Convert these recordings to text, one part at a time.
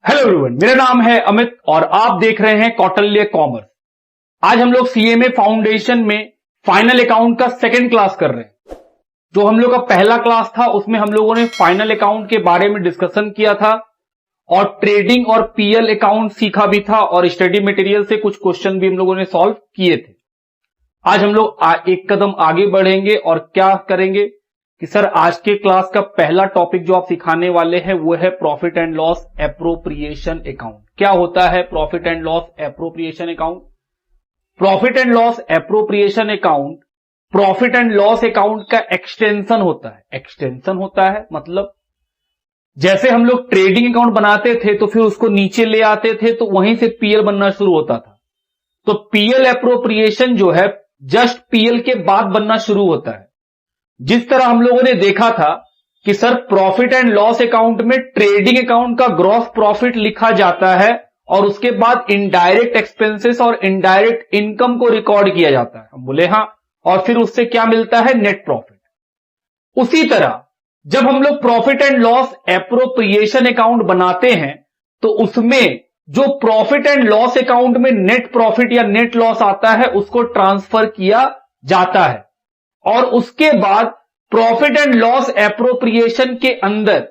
Hello everyone, मेरा नाम है अमित और आप देख रहे हैं कौटिल्य कॉमर्स। आज हम लोग सीएमए फाउंडेशन में फाइनल अकाउंट का सेकंड क्लास कर रहे हैं। जो हम लोग का पहला क्लास था उसमें हम लोगों ने फाइनल अकाउंट के बारे में डिस्कशन किया था और ट्रेडिंग और पीएल अकाउंट सीखा भी था और स्टडी मटेरियल से कुछ क्वेश्चन भी हम लोगों ने सॉल्व किए थे। आज हम लोग एक कदम आगे बढ़ेंगे और क्या करेंगे कि सर आज के क्लास का पहला टॉपिक जो आप सिखाने वाले हैं वो है profit and loss appropriation account. क्या होता है profit and loss appropriation account? Profit and loss appropriation account profit and loss account का एक्सटेंशन होता है। एक्सटेंशन होता है मतलब जैसे हम लोग ट्रेडिंग अकाउंट बनाते थे तो फिर उसको नीचे ले आते थे तो वहीं से पीएल बनना शुरू होता था। तो पीएल एप्रोप्रिएशन जो है जस्ट पीएल के बाद बनना शुरू होता है। जिस तरह हम लोगों ने देखा था कि sir profit and loss account में ट्रेडिंग अकाउंट का ग्रॉस प्रॉफिट लिखा जाता है और उसके बाद इनडायरेक्ट एक्सपेंसेस और इनडायरेक्ट इनकम को रिकॉर्ड किया जाता है। हम बोले हाँ, और फिर उससे क्या मिलता है? Net profit. उसी तरह जब हम लोग profit and loss appropriation account बनाते हैं तो उसमें जो प्रॉफिट एंड लॉस अकाउंट में नेट प्रॉफिट या नेट लॉस आता है उसको ट्रांसफर किया जाता है और उसके बाद प्रॉफिट एंड लॉस एप्रोप्रिएशन के अंदर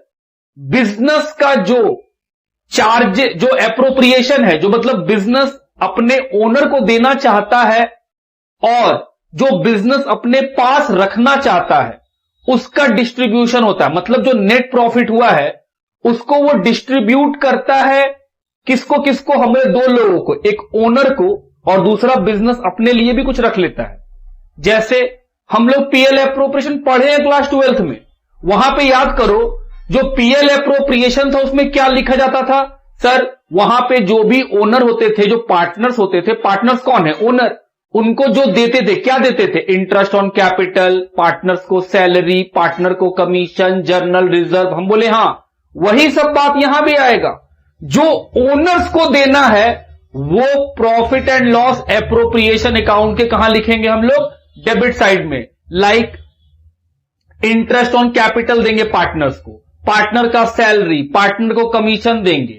बिजनेस का जो चार्ज जो एप्रोप्रिएशन है, जो मतलब बिजनेस अपने ओनर को देना चाहता है और जो बिजनेस अपने पास रखना चाहता है उसका डिस्ट्रीब्यूशन होता है। मतलब जो नेट प्रॉफिट हुआ है उसको वो डिस्ट्रीब्यूट करता है किसको किसको? हमें दो लोगों को, एक ओनर को और दूसरा बिजनेस अपने लिए भी कुछ रख लेता है। जैसे हम लोग पीएल एप्रोप्रिएशन पढ़े हैं क्लास 12th में, वहां पे याद करो जो पीएल एप्रोप्रिएशन था उसमें क्या लिखा जाता था? सर वहां पे जो भी ओनर होते थे, जो पार्टनर्स होते थे, पार्टनर्स कौन है? ओनर। उनको जो देते थे क्या देते थे? इंटरेस्ट ऑन कैपिटल, पार्टनर्स को सैलरी, पार्टनर को कमीशन, जर्नल रिजर्व। हम बोले हाँ, वही सब बात यहां भी आएगा। जो ओनर्स को देना है वो profit and loss appropriation account के कहां लिखेंगे हम लोग? डेबिट साइड में। लाइक इंटरेस्ट ऑन कैपिटल देंगे पार्टनर्स को, पार्टनर का सैलरी, पार्टनर को कमीशन देंगे,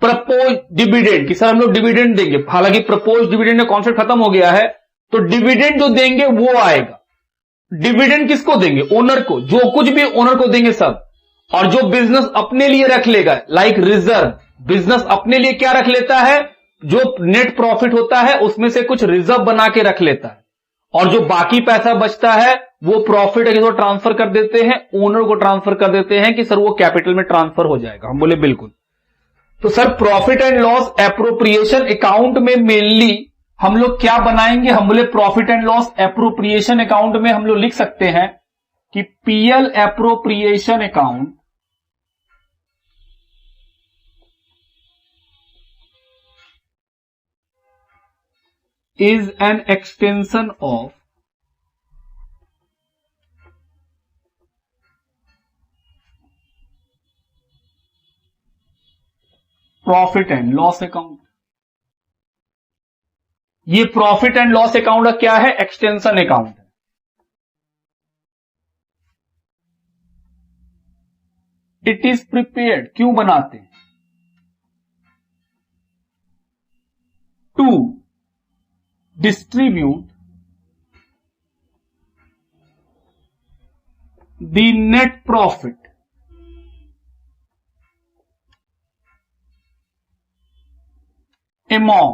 प्रपोज डिविडेंड कि सर हम लोग डिविडेंड देंगे, हालांकि प्रपोज डिविडेंड का कॉन्सेप्ट खत्म हो गया है तो डिविडेंड जो देंगे वो आएगा। डिविडेंड किसको देंगे? ओनर को। जो कुछ भी ओनर को देंगे सब। और जो बिजनेस अपने लिए रख लेगा लाइक रिजर्व, बिजनेस अपने लिए क्या रख लेता है? जो नेट प्रॉफिट होता है उसमें से कुछ रिजर्व बना के रख लेता है और जो बाकी पैसा बचता है वो प्रॉफिट है, ट्रांसफर कर देते हैं, ओनर को ट्रांसफर कर देते हैं कि सर वो कैपिटल में ट्रांसफर हो जाएगा। हम बोले बिल्कुल। तो sir profit and loss appropriation account में मेनली हम लोग क्या बनाएंगे? हम बोले profit and loss appropriation account में हम लोग लिख सकते हैं कि PL appropriation account is an extension of profit and loss account. ये प्रॉफिट एंड लॉस अकाउंट का क्या है? एक्सटेंशन अकाउंट है। इट इज प्रिपेयर्ड, क्यों बनाते हैं? To distribute the net profit among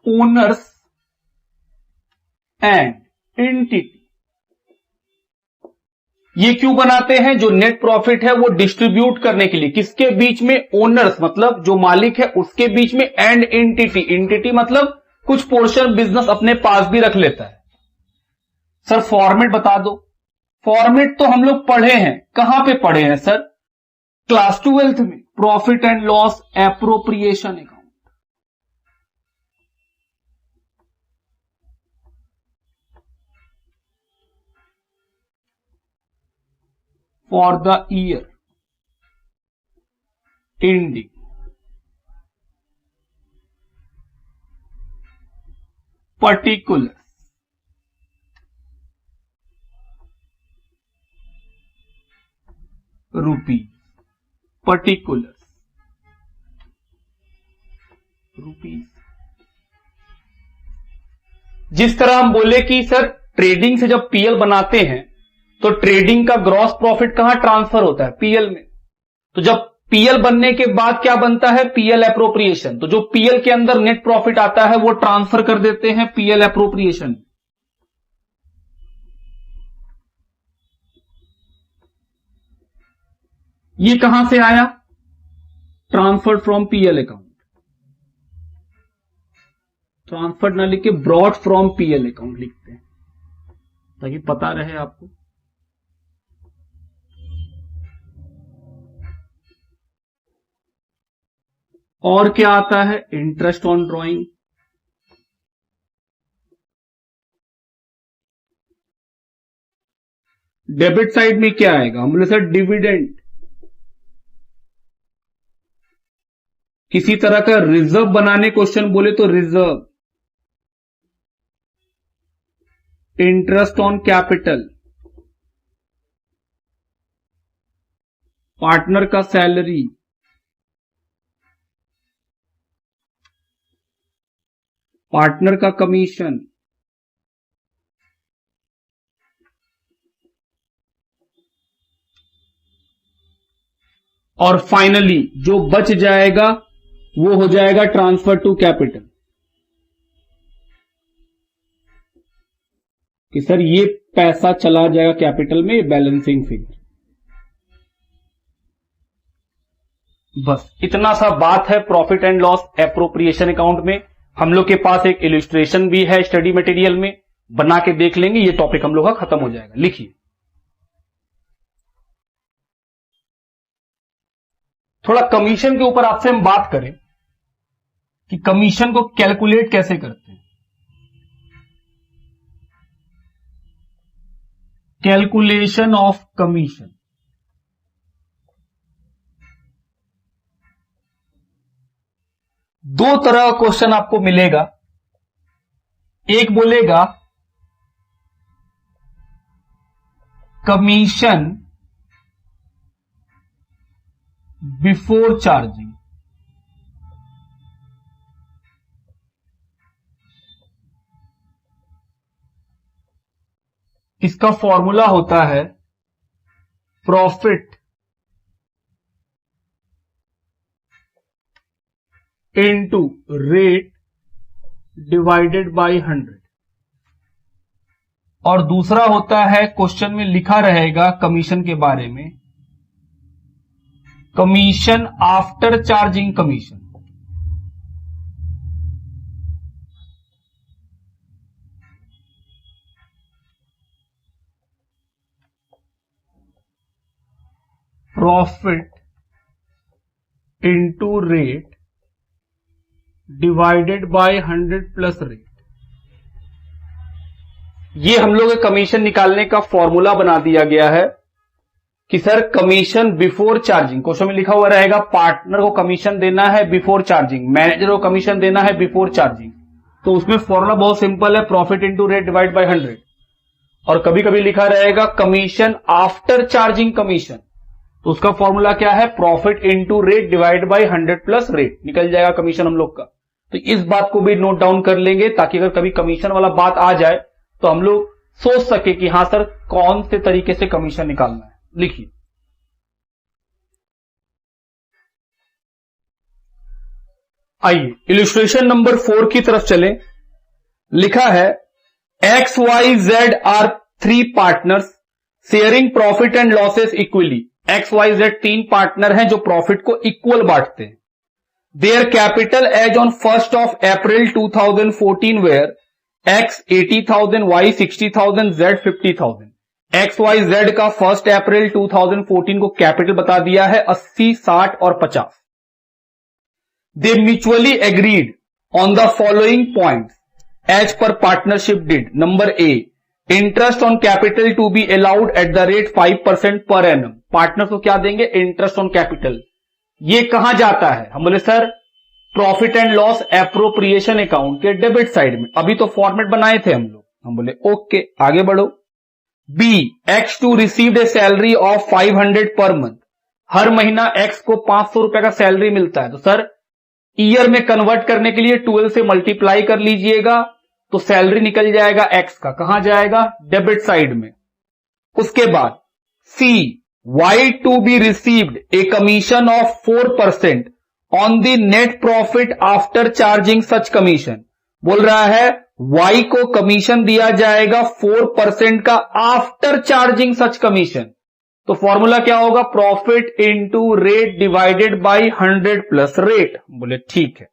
owners and entity। ये क्यों बनाते हैं? जो नेट प्रॉफिट है वो डिस्ट्रीब्यूट करने के लिए किसके बीच में? ओनर्स मतलब जो मालिक है उसके बीच में, एंड एंटिटी। एंटिटी मतलब कुछ पोर्शन बिजनेस अपने पास भी रख लेता है। सर फॉर्मेट बता दो। फॉर्मेट तो हम लोग पढ़े हैं, कहां पे पढ़े हैं सर? क्लास 12th में, profit and loss appropriation account. For the year ending particular rupees. Particulars rupees. जिस तरह हम बोले कि सर ट्रेडिंग से जब पीएल बनाते हैं तो ट्रेडिंग का ग्रॉस प्रॉफिट कहां ट्रांसफर होता है? पीएल में। तो जब पीएल बनने के बाद क्या बनता है? PL appropriation. तो जो पीएल के अंदर नेट प्रॉफिट आता है वो ट्रांसफर कर देते हैं पीएल एप्रोप्रिएशन। ये कहां से आया? Transferred from PL account. Transferred ना लिख के ब्रॉड फ्रॉम पीएल अकाउंट लिखते हैं ताकि पता रहे आपको। और क्या आता है? Interest on drawing. Debit side में क्या आएगा? हम बोले सर डिविडेंड। किसी तरह का रिजर्व बनाने क्वेश्चन बोले तो reserve. Interest on capital, partner का सैलरी, पार्टनर का कमीशन, और फाइनली जो बच जाएगा वो हो जाएगा ट्रांसफर टू कैपिटल। कि सर ये पैसा चला जाएगा कैपिटल में, बैलेंसिंग फिगर। बस इतना सा बात है profit and loss appropriation account में। हम लोग के पास एक इलिस्ट्रेशन भी है स्टडी मटेरियल में, बना के देख लेंगे, ये टॉपिक हम लोग का खत्म हो जाएगा। लिखिए, थोड़ा कमीशन के ऊपर आपसे हम बात करें कि कमीशन को कैलकुलेट कैसे करते हैं। Calculation of commission. दो तरह का क्वेश्चन आपको मिलेगा। एक बोलेगा कमीशन बिफोर चार्जिंग, इसका फॉर्मूला होता है profit into rate divided by 100। और दूसरा होता है, क्वेश्चन में लिखा रहेगा कमीशन के बारे में, commission after charging commission. Profit into rate divided by 100 plus rate. ये हम लोग कमीशन निकालने का फॉर्मूला बना दिया गया है कि sir commission before charging, question में लिखा हुआ रहेगा पार्टनर को कमीशन देना है बिफोर चार्जिंग, मैनेजर को कमीशन देना है बिफोर चार्जिंग। तो उसमें फॉर्मूला बहुत सिंपल है, profit into rate divide by 100। और कभी कभी लिखा रहेगा कमीशन आफ्टर चार्जिंग कमीशन, तो उसका फॉर्मूला क्या है? Profit into rate divide by 100 plus rate. निकल जाएगा कमीशन हम लोग का। तो इस बात को भी नोट डाउन कर लेंगे ताकि अगर कभी कमीशन वाला बात आ जाए तो हम लोग सोच सके कि हां सर कौन से तरीके से कमीशन निकालना है। लिखिए, आइए इलस्ट्रेशन नंबर 4 की तरफ चलें। लिखा है X Y Z are 3 partners sharing profit and losses equally. X Y Z 3 partner हैं जो प्रॉफिट को इक्वल बांटते हैं। Their capital as on 1 April 2014 were X 80,000, Y 60,000, Z 50,000। X Y Z का 1 अप्रैल 2014 को कैपिटल बता दिया है 80, 60 और 50। They mutually agreed on the following points as per partnership deed. Number A, interest on capital to be allowed at the rate 5% per annum. Partner को क्या देंगे? Interest on capital. ये कहां जाता है? हम बोले sir profit and loss appropriation account के डेबिट साइड में। अभी तो फॉर्मेट बनाए थे हम लोग। हम बोले ओके, आगे बढ़ो। B, X to received a salary of 500 per month हर महीना एक्स को 500 रुपए का सैलरी मिलता है, तो सर ईयर में कन्वर्ट करने के लिए 12 से मल्टीप्लाई कर लीजिएगा, तो सैलरी निकल जाएगा एक्स का, कहां जाएगा, डेबिट साइड में। उसके बाद C, Y to be received a commission of 4% on the net profit after charging such commission. बोल रहा है वाई को कमीशन दिया जाएगा 4% का आफ्टर चार्जिंग सच कमीशन। तो फॉर्मूला क्या होगा, profit into rate divided by 100 plus rate. बोले ठीक है।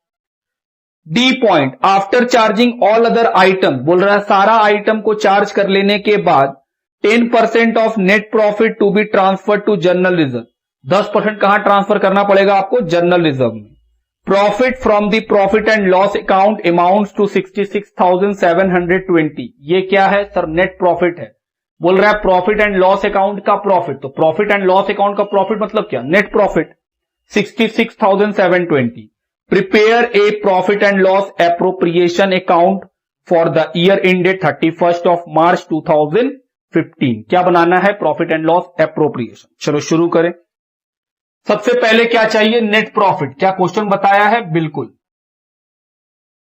D point, after charging all other item, बोल रहा है सारा आइटम को चार्ज कर लेने के बाद 10% of net profit to be transfer to general reserve. 10% कहां ट्रांसफर करना पड़ेगा आपको, जनरल रिजर्व में। Profit from the profit and loss account amounts to 66,720। ये क्या है सर, नेट प्रॉफिट है। बोल रहा है प्रॉफिट एंड लॉस अकाउंट का प्रॉफिट, तो प्रॉफिट एंड लॉस अकाउंट का प्रॉफिट मतलब क्या, net profit 66,720। Prepare a profit and loss appropriation account for the year ended 31 of March 2015। क्या बनाना है, प्रॉफिट एंड लॉस एप्रोप्रिएशन। चलो शुरू करें। सबसे पहले क्या चाहिए, नेट प्रॉफिट। क्या क्वेश्चन बताया है, बिल्कुल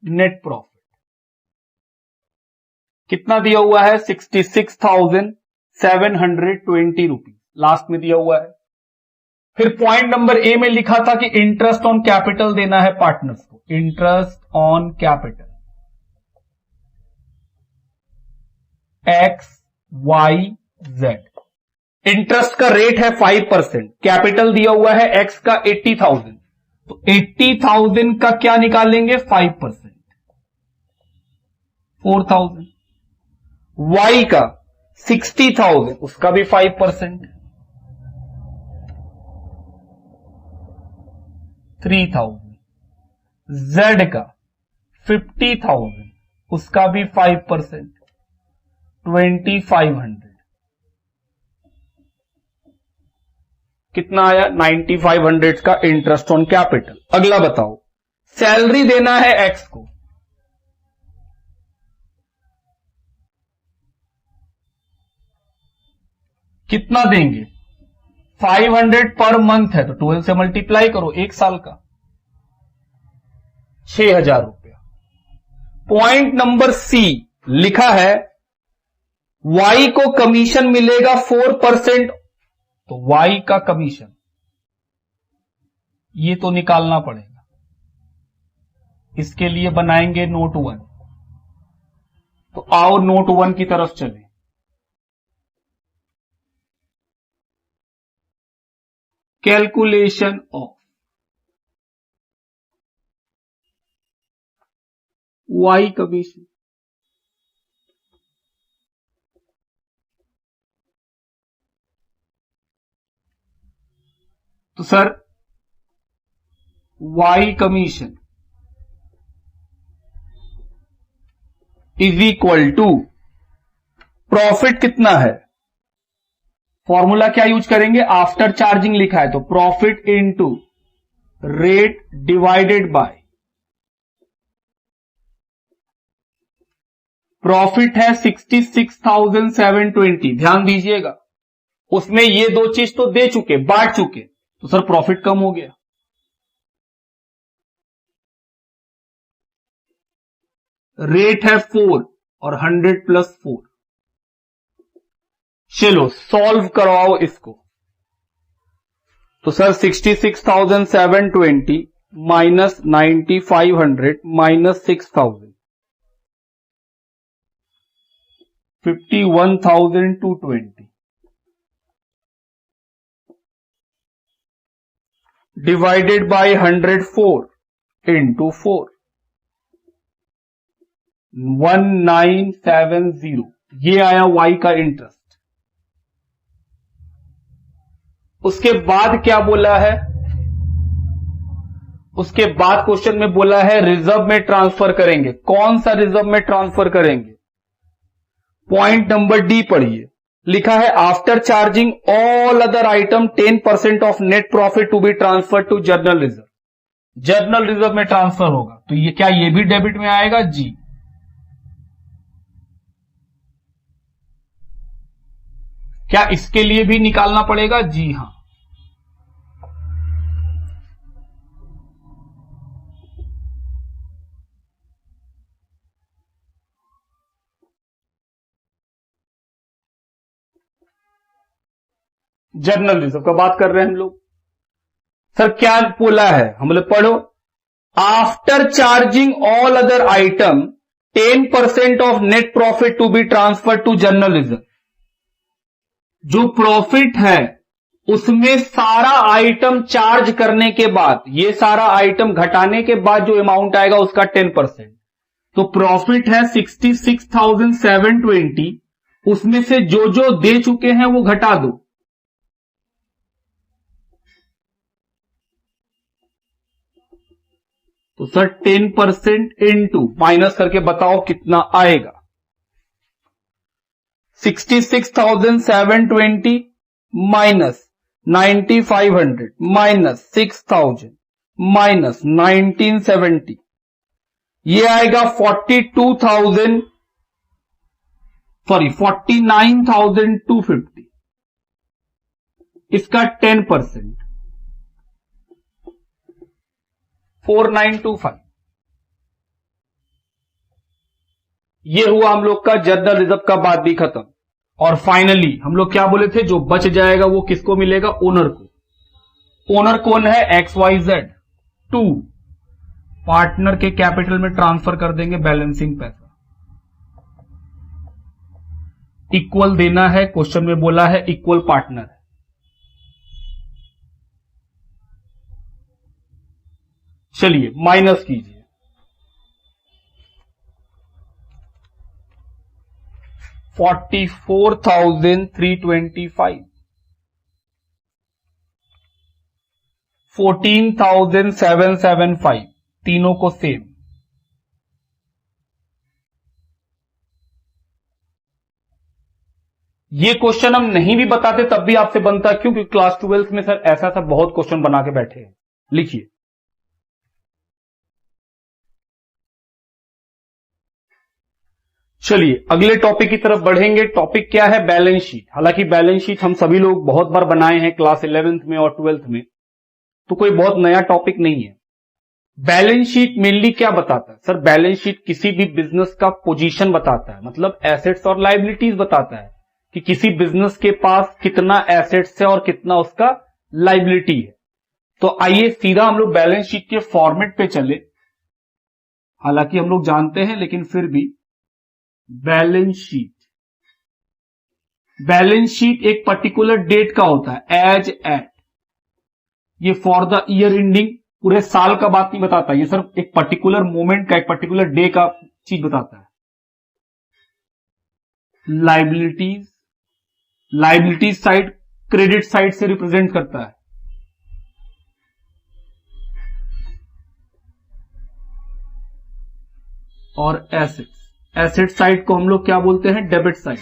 नेट प्रॉफिट कितना दिया हुआ है, 66,720 रुपीज लास्ट में दिया हुआ है। फिर पॉइंट नंबर ए में लिखा था कि इंटरेस्ट ऑन कैपिटल देना है पार्टनर्स को, interest on capital X Y Z. Interest का रेट है 5%, कैपिटल दिया हुआ है एक्स का 80,000, तो 80,000 का क्या निकालेंगे, 5%, 4,000। वाई का 60,000, उसका भी 5%, 3,000। जेड का 50,000, उसका भी 5%, 2,500। कितना आया, 9,500 का इंटरेस्ट ऑन कैपिटल। अगला बताओ, सैलरी देना है एक्स को, कितना देंगे, 500 पर मंथ है, तो 12 से मल्टीप्लाई करो, एक साल का 6,000 रुपया। पॉइंट नंबर सी लिखा है वाई को कमीशन मिलेगा 4%, तो वाई का कमीशन ये तो निकालना पड़ेगा, इसके लिए बनाएंगे नोट 1। तो आओ नोट 1 की तरफ चलें। Calculation of Y commission. तो sir Y commission is equal to profit कितना है, फॉर्मूला क्या यूज करेंगे, आफ्टर चार्जिंग लिखा है, तो profit into rate divided by, profit है 66,720। ध्यान दीजिएगा, उसमें ये दो चीज तो दे चुके, बांट चुके, तो सर प्रॉफिट कम हो गया। रेट है 4 और 100 प्लस 4। चलो सॉल्व करवाओ इसको। तो sir 66,720 minus 9,500 minus 6,000, 51,220 divided by 104 into 4, 1970। ये आया वाई का इंटरेस्ट। उसके बाद क्या बोला है, उसके बाद क्वेश्चन में बोला है रिजर्व में ट्रांसफर करेंगे। कौन सा रिजर्व में ट्रांसफर करेंगे, पॉइंट नंबर डी पढ़िए, लिखा है after charging all other item 10% of net profit to be transfer to general reserve. General reserve में ट्रांसफर होगा, तो ये क्या ये भी डेबिट में आएगा, जी। क्या इसके लिए भी निकालना पड़ेगा, जी हां। जर्नल रिजर्व का बात कर रहे हैं हम लोग। सर क्या बोला है, हम लोग पढ़ो, after charging all other item 10% of net profit to be transfer to general reserve. जो प्रॉफिट है उसमें सारा आइटम चार्ज करने के बाद, ये सारा आइटम घटाने के बाद जो अमाउंट आएगा उसका 10%। तो प्रॉफिट है 66,720, उसमें से जो जो दे चुके हैं वो घटा दो। तो सर 10% इनटू माइनस करके बताओ कितना आएगा। 66,720 माइनस 9,500 माइनस 6,000 माइनस 1970, ये आएगा 49,250। इसका 10% 4925। ये हुआ हम लोग का जर्नल रिजर्व का बात भी खत्म। और फाइनली हम लोग क्या बोले थे, जो बच जाएगा वो किसको मिलेगा, ओनर को। ओनर कौन है, XYZ 2, पार्टनर के कैपिटल में ट्रांसफर कर देंगे बैलेंसिंग पैसा। इक्वल देना है, क्वेश्चन में बोला है इक्वल पार्टनर है। चलिए माइनस कीजिए, 44,325, 14,775, तीनों को सेम। ये क्वेश्चन हम नहीं भी बताते तब भी आपसे बनता, क्योंकि क्लास 12th में सर ऐसा सब बहुत क्वेश्चन बना के बैठे हैं। लिखिए, चलिए अगले टॉपिक की तरफ बढ़ेंगे। टॉपिक क्या है, बैलेंस शीट। हालांकि बैलेंस शीट हम सभी लोग बहुत बार बनाए हैं क्लास 11th में और 12th में, तो कोई बहुत नया टॉपिक नहीं है। बैलेंस शीट मेनली क्या बताता है सर, बैलेंस शीट किसी भी बिजनेस का पोजीशन बताता है, मतलब एसेट्स और लायबिलिटीज बताता है कि किसी बिजनेस के पास कितना एसेट्स है और कितना उसका लायबिलिटी है। तो आइए सीधा हम लोग बैलेंस शीट के फॉर्मेट पे चले। हालांकि हम लोग जानते हैं लेकिन फिर भी बैलेंस शीट, बैलेंस शीट एक पर्टिकुलर डेट का होता है, एज एट, ये फॉर द ईयर एंडिंग, पूरे साल का बात नहीं बताता, ये सिर्फ एक पर्टिकुलर मोमेंट का, एक पर्टिकुलर डे का चीज बताता है। Liabilities, liabilities side credit side से रिप्रेजेंट करता है। और एसेट्स, एसेट साइड को हम लोग क्या बोलते हैं, डेबिट साइड।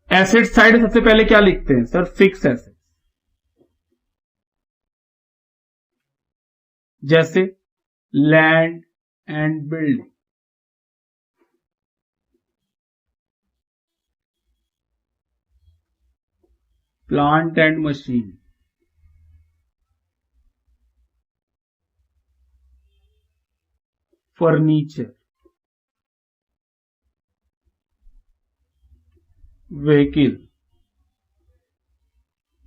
एसेट साइड सबसे पहले क्या लिखते हैं सर, फिक्स एसेट, जैसे land and building, plant and machine, furniture, vehicle,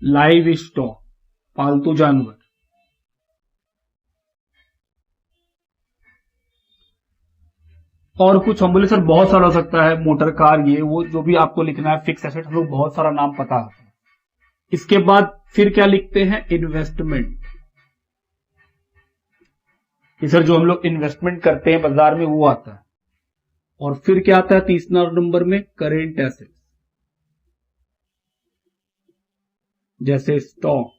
live stock, पालतू जानवर। और कुछ हम बोले सर बहुत सारा हो सकता है, मोटर कार, ये वो जो भी आपको लिखना है, फिक्स एसेट, हम लोग बहुत सारा नाम पता है। इसके बाद फिर क्या लिखते हैं, इन्वेस्टमेंट। सर जो हम लोग इन्वेस्टमेंट करते हैं बाजार में वो आता है। और फिर क्या आता है तीसरा नंबर में, करेंट एसेट, जैसे stock,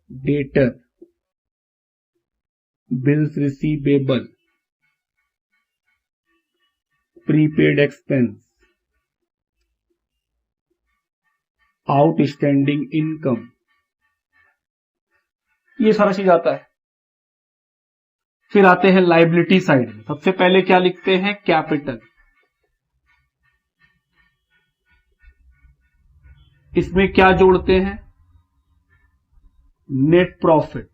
debtor, bills receivable, prepaid expense, outstanding income, ये सारा चीज आता है। फिर आते हैं लायबिलिटी साइड में, सबसे पहले क्या लिखते हैं, कैपिटल। इसमें क्या जोड़ते हैं, नेट प्रॉफिट,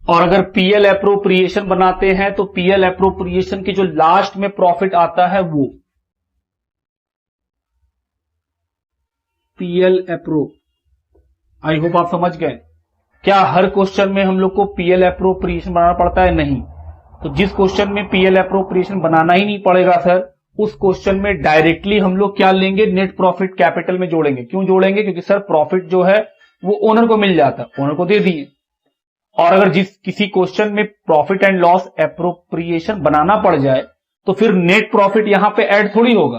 और अगर पीएल एप्रोप्रिएशन बनाते हैं तो पीएल एप्रोप्रिएशन के जो लास्ट में प्रॉफिट आता है वो पीएल एप्रो। आई होप आप समझ गए। क्या हर क्वेश्चन में हम लोग को पीएल एप्रोप्रिएशन बनाना पड़ता है? नहीं। तो जिस क्वेश्चन में पीएल एप्रोप्रिएशन बनाना ही नहीं पड़ेगा सर, उस क्वेश्चन में डायरेक्टली हम लोग क्या लेंगे, नेट प्रॉफिट कैपिटल में जोड़ेंगे। क्यों जोड़ेंगे? क्योंकि सर प्रॉफिट जो है वो ओनर को मिल जाता है, ओनर को दे दिए। और अगर किसी क्वेश्चन में प्रॉफिट एंड लॉस एप्रोप्रिएशन बनाना पड़ जाए तो फिर नेट प्रॉफिट यहां पे ऐड थोड़ी होगा,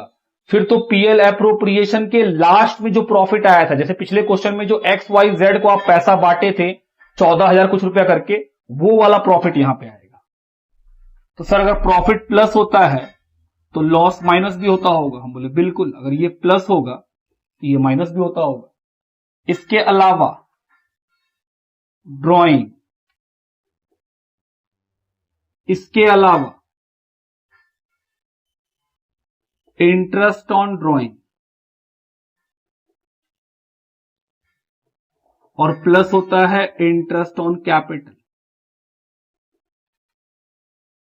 फिर तो पीएल एप्रोप्रिएशन के लास्ट में जो प्रॉफिट आया था, जैसे पिछले क्वेश्चन में जो एक्स वाई जेड को आप पैसा बांटे थे 14,000 कुछ रुपया करके, वो वाला प्रॉफिट यहां पे आएगा। तो सर अगर प्रॉफिट प्लस होता है तो लॉस माइनस भी होता होगा। हम बोले बिल्कुल, अगर ये प्लस होगा तो ये माइनस भी होता होगा। इसके अलावा ड्राइंग, इसके अलावा इंटरेस्ट ऑन ड्राइंग, और प्लस होता है इंटरेस्ट ऑन कैपिटल।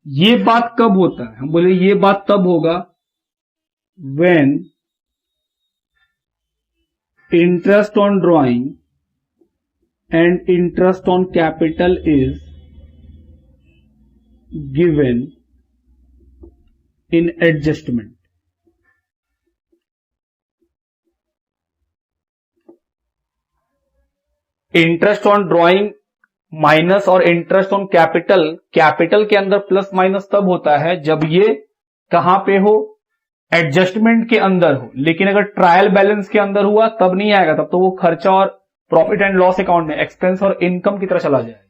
ये बात कब होता है? हम बोले ये बात तब होगा when interest on drawing and interest on capital is given in adjustment. Interest on drawing minus और इंटरेस्ट ऑन कैपिटल, कैपिटल के अंदर प्लस माइनस तब होता है जब ये कहां पे हो, एडजस्टमेंट के अंदर हो। लेकिन अगर ट्रायल बैलेंस के अंदर हुआ तब नहीं आएगा, तब तो वो खर्चा और प्रॉफिट एंड लॉस अकाउंट में एक्सपेंस और इनकम की तरह चला जाएगा।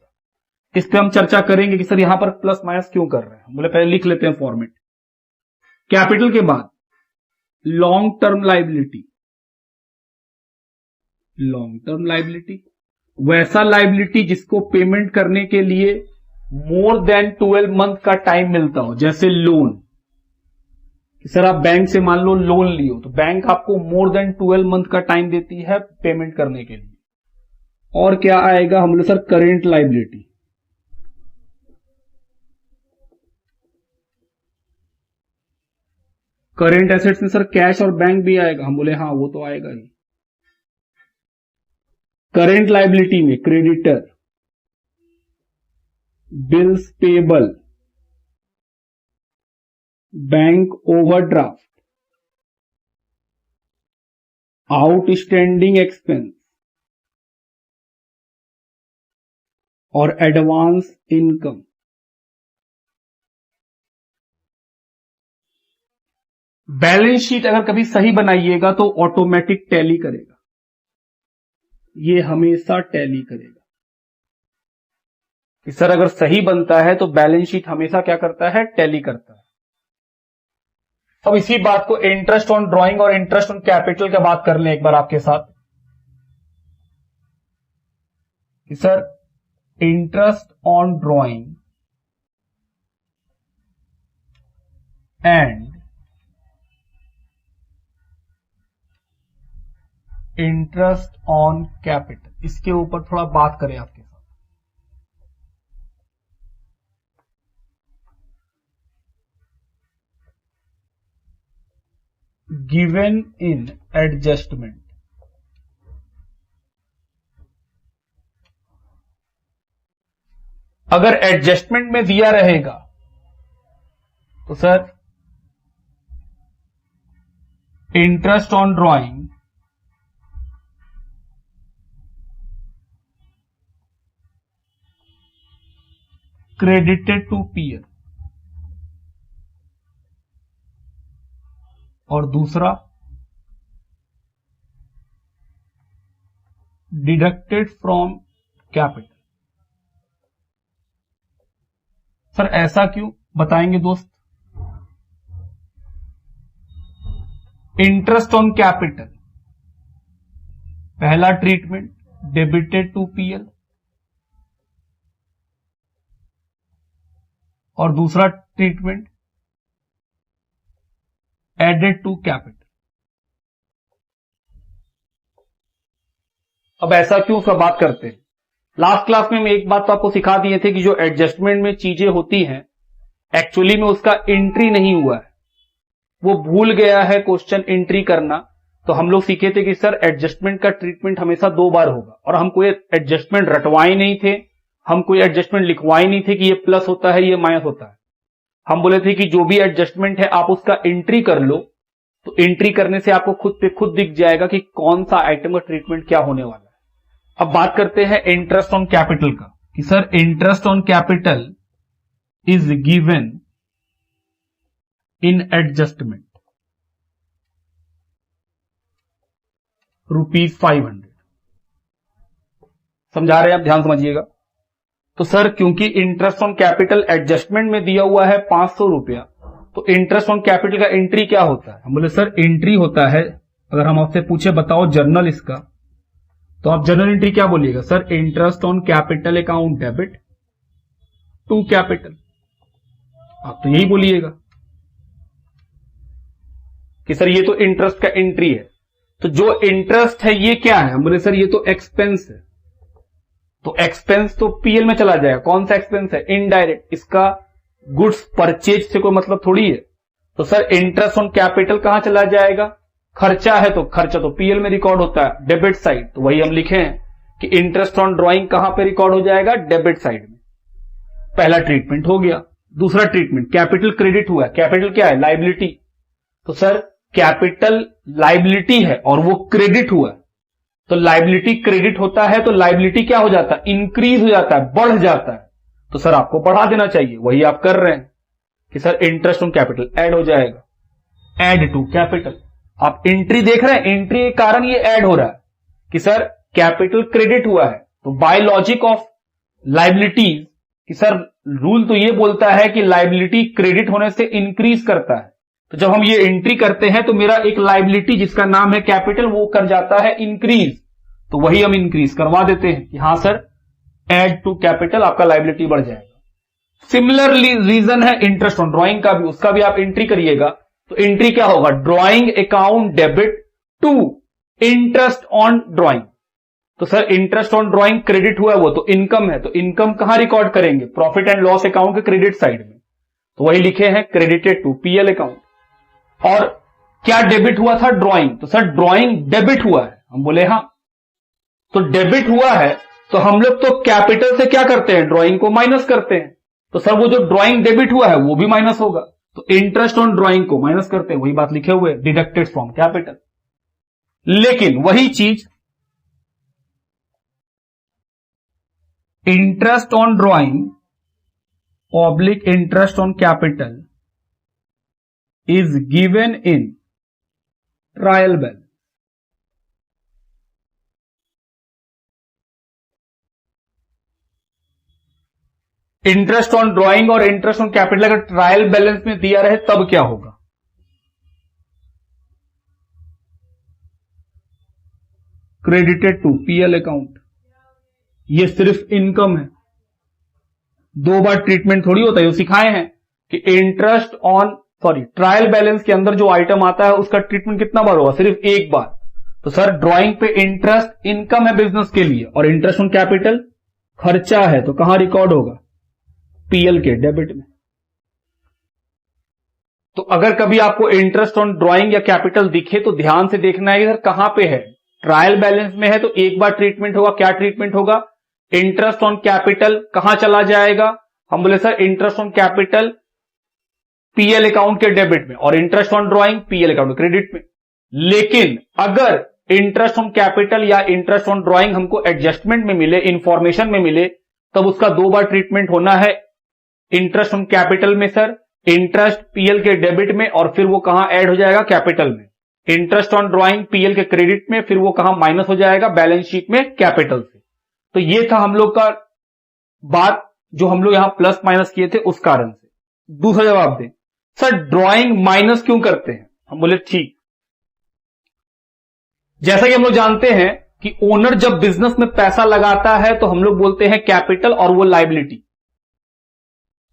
इस पे हम चर्चा करेंगे कि सर यहां पर प्लस माइनस क्यों कर रहे हैं। बोले पहले लिख लेते हैं फॉर्मेट। कैपिटल के बाद long term liability, long term liability वैसा लाइबिलिटी जिसको पेमेंट करने के लिए मोर देन 12 मंथ का टाइम मिलता हो, जैसे लोन। सर आप बैंक से मान लो लोन लियो तो बैंक आपको मोर देन 12 मंथ का टाइम देती है पेमेंट करने के लिए। और क्या आएगा? हम लोग sir current liability, current assets में सर कैश और बैंक भी आएगा। हम बोले हाँ वो तो आएगा ही। करेंट लाइबिलिटी में creditor, bills payable, bank overdraft, outstanding expense और एडवांस इनकम। बैलेंस शीट अगर कभी सही बनाइएगा तो ऑटोमेटिक टैली करेगा, ये हमेशा टैली करेगा। कि सर अगर सही बनता है तो बैलेंस शीट हमेशा क्या करता है? टैली करता है। अब इसी बात को इंटरेस्ट ऑन ड्राइंग और इंटरेस्ट ऑन कैपिटल का बात कर लें एक बार आपके साथ। कि sir interest on drawing and interest on capital, इसके ऊपर थोड़ा बात करें आपके साथ। गिवन इन एडजस्टमेंट, अगर एडजस्टमेंट में दिया रहेगा तो sir interest on drawing credited to PL, और दूसरा डिडक्टेड फ्रॉम कैपिटल। सर ऐसा क्यों बताएंगे दोस्त? इंटरेस्ट ऑन कैपिटल पहला ट्रीटमेंट डेबिटेड टू पीएल, और दूसरा ट्रीटमेंट एडेड टू कैपिटल। अब ऐसा क्यों सब बात करते हैं? लास्ट क्लास में हम एक बात तो आपको सिखा दिए थे कि जो एडजस्टमेंट में चीजें होती हैं एक्चुअली में उसका एंट्री नहीं हुआ है, वो भूल गया है क्वेश्चन एंट्री करना। तो हम लोग सीखे थे कि सर एडजस्टमेंट का ट्रीटमेंट हमेशा 2 बार होगा, और हम कोई एडजस्टमेंट रटवाए नहीं थे, हम कोई एडजस्टमेंट लिखवाए नहीं थे कि ये प्लस होता है ये माइनस होता है। हम बोले थे कि जो भी एडजस्टमेंट है आप उसका एंट्री कर लो, तो एंट्री करने से आपको खुद पे खुद दिख जाएगा कि कौन सा आइटम का ट्रीटमेंट क्या होने वाला है। अब बात करते हैं इंटरेस्ट ऑन कैपिटल का, कि sir interest on capital is given in adjustment ₹500। समझा रहे हैं आप, ध्यान समझिएगा। तो सर क्योंकि इंटरेस्ट ऑन कैपिटल एडजस्टमेंट में दिया हुआ है 500 रुपया, तो इंटरेस्ट ऑन कैपिटल का एंट्री क्या होता है? हम बोले सर एंट्री होता है, अगर हम आपसे पूछे बताओ जर्नल इसका, तो आप जर्नल एंट्री क्या बोलिएगा? Sir interest on capital account debit to capital, आप तो यही बोलिएगा कि सर ये तो इंटरेस्ट का एंट्री है। तो जो इंटरेस्ट है ये क्या है? हम बोले सर ये तो एक्सपेंस है, तो एक्सपेंस तो पीएल में चला जाएगा। कौन सा एक्सपेंस है? इनडायरेक्ट, इसका गुड्स परचेज से कोई मतलब थोड़ी है। तो सर इंटरेस्ट ऑन कैपिटल कहां चला जाएगा? खर्चा है तो खर्चा तो पीएल में रिकॉर्ड होता है, डेबिट साइड। तो वही हम लिखे हैं कि इंटरेस्ट ऑन ड्राइंग कहां पे रिकॉर्ड हो जाएगा? डेबिट साइड में। पहला ट्रीटमेंट हो गया। दूसरा ट्रीटमेंट, कैपिटल क्रेडिट हुआ। कैपिटल क्या है? लाइबिलिटी। तो सर कैपिटल लाइबिलिटी है और वो क्रेडिट हुआ, तो लाइबिलिटी क्रेडिट होता है तो लाइबिलिटी क्या हो जाता है? इंक्रीज हो जाता है, बढ़ जाता है। तो सर आपको बढ़ा देना चाहिए, वही आप कर रहे हैं कि sir interest on capital add हो जाएगा, ऐड टू कैपिटल। आप एंट्री देख रहे हैं, एंट्री के कारण ये ऐड हो रहा है कि सर कैपिटल क्रेडिट हुआ है। तो बाय लॉजिक ऑफ लाइबिलिटीज कि सर रूल तो ये बोलता है कि लाइबिलिटी क्रेडिट होने से इंक्रीज करता है, तो जब हम ये एंट्री करते हैं तो मेरा एक लाइबिलिटी जिसका नाम है कैपिटल वो कर जाता है इंक्रीज, तो वही हम इंक्रीज करवा देते हैं कि हां सर ऐड टू कैपिटल, आपका लाइबिलिटी बढ़ जाएगा। सिमिलरली रीजन है इंटरेस्ट ऑन ड्राइंग का भी, उसका भी आप एंट्री करिएगा। तो एंट्री क्या होगा? Drawing account debit to interest on drawing. तो sir interest on drawing credit हुआ है, वो तो इनकम है, तो इनकम कहां रिकॉर्ड करेंगे? प्रॉफिट एंड लॉस अकाउंट के क्रेडिट साइड में। तो वही लिखे हैं क्रेडिटेड टू पीएल अकाउंट। और क्या डेबिट हुआ था? ड्राइंग। तो सर ड्राइंग डेबिट हुआ है, हम बोले हां। तो डेबिट हुआ है तो हम लोग तो कैपिटल से क्या करते हैं? ड्राइंग को माइनस करते हैं। तो सर वो जो ड्राइंग डेबिट हुआ है वो भी माइनस होगा, तो इंटरेस्ट ऑन ड्राइंग को माइनस करते हैं, वही बात लिखे हुए डिडक्टेड फ्रॉम कैपिटल। लेकिन वही चीज interest on drawing oblique interest on capital is given in trial balance। Interest on drawing और इंटरेस्ट ऑन कैपिटल अगर ट्रायल बैलेंस में दिया रहे तब क्या होगा? Credited to PL account. ये सिर्फ इनकम है, 2 बार ट्रीटमेंट थोड़ी होता है। ये सिखाए हैं कि इंटरेस्ट ऑन ट्रायल बैलेंस के अंदर जो आइटम आता है उसका ट्रीटमेंट कितना बार होगा? सिर्फ 1 बार। तो सर ड्राइंग पे इंटरेस्ट इनकम है बिजनेस के लिए, और इंटरेस्ट ऑन कैपिटल खर्चा है, तो कहां रिकॉर्ड होगा? पीएल के डेबिट में। तो अगर कभी आपको इंटरेस्ट ऑन ड्राइंग या कैपिटल दिखे तो ध्यान से देखना है इधर कहां पे है। ट्रायल बैलेंस में है तो 1 बार ट्रीटमेंट होगा। क्या ट्रीटमेंट होगा? इंटरेस्ट ऑन कैपिटल कहां चला जाएगा? हम बोले sir interest on capital PL account के डेबिट में, और interest on drawing PL account के क्रेडिट में। लेकिन अगर इंटरेस्ट ऑन कैपिटल या इंटरेस्ट ऑन ड्राइंग हमको एडजस्टमेंट में मिले, इंफॉर्मेशन में मिले, तब उसका 2 बार ट्रीटमेंट होना है। इंटरेस्ट ऑन कैपिटल में सर इंटरेस्ट पीएल के डेबिट में, और फिर वो कहां ऐड हो जाएगा? कैपिटल में। इंटरेस्ट ऑन ड्राइंग पीएल के क्रेडिट में, फिर वो कहां माइनस हो जाएगा? बैलेंस शीट में कैपिटल से। तो ये था हम लोग का बात जो हम लोग यहां प्लस माइनस किए थे उस कारण से। दूसरा जवाब दें, सर ड्राइंग माइनस क्यों करते हैं? हम बोले ठीक, जैसा कि हम लोग जानते हैं कि ओनर जब बिजनेस में पैसा लगाता है तो हम लोग बोलते हैं कैपिटल और वो लाइबिलिटी,